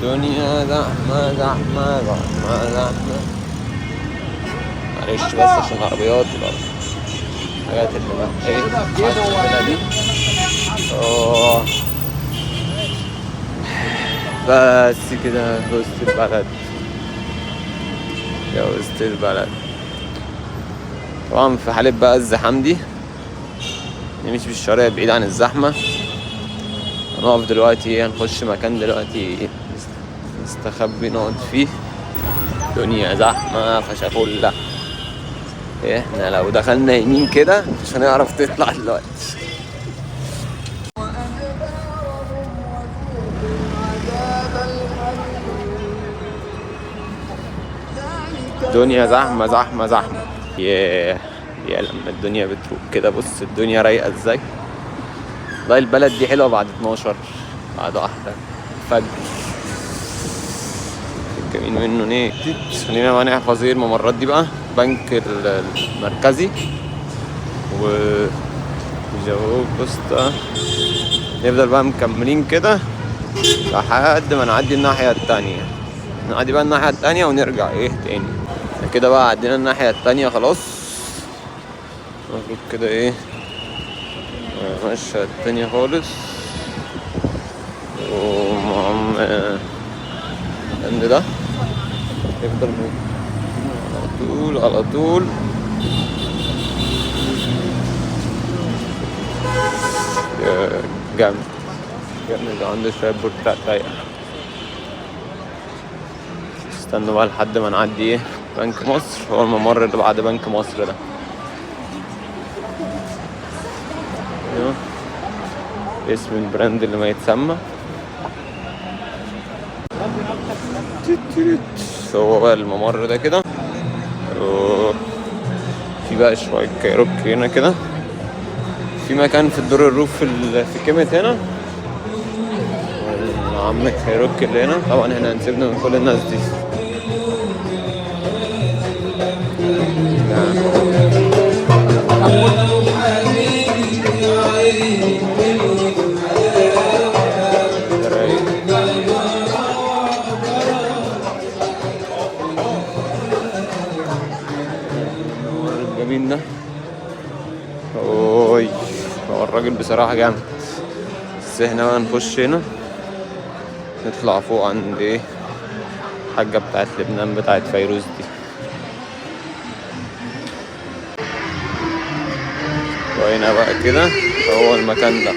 الدنيا زحمة زحمة زحمة زحمة. معلش بس عشان العربيات الحاجات اللي ما ايه دي. بس كده وسط البلد، يا وسط البلد. طبعا في حالة بقى الزحام دي نمشي في الشارع بعيد عن الزحمة. هنقف دلوقتي، هنخش مكان دلوقتي نستخبي نقعد فيه. الدنيا زحمة فشافولة. احنا لو دخلنا يمين كده مش هنعرف تطلع دلوقتي. الدنيا زحمة زحمة زحمة. يا لما الدنيا بتروق كده، بص الدنيا رايقة ازاي. والله البلد دي حلوة بعد 12 بعد 1 الفجر. الجميل منه ايه؟ خلينا بقى نحفظ ايه الممرات دي بقى. بنك المركزي و جاهو بوسطة. نفضل بقى مكملين كده لحد ما نعدي الناحية التانية. نعدي بقى الناحية التانية ونرجع ايه تاني. كده بقى عدينا الناحية التانية خلاص. المفروض كده ايه ماشية التانية خالص. الهند ده يفضل على طول على طول. جامد جامد. عنده شوية بورتات رايقة. استنوا بقى لحد ما نعدي ايه بنك مصر. هو الممر اللي بعد بنك مصر ده. اسم البراند اللي ما يتسمى. هو بقى الممر ده كده. في بقى شوية كايروك هنا كده. في مكان في الدور الروف في كيمت هنا. عم كايروك اللي هنا. طبعا هنا هنسيبنا من كل الناس دي. الجميل ده. اوي هو الراجل بصراحة جامد. بس احنا بقى نخش هنا نطلع فوق عند ايه الحاجة بتاعت لبنان بتاعت فيروز دي. وهنا بقى كده هو المكان ده.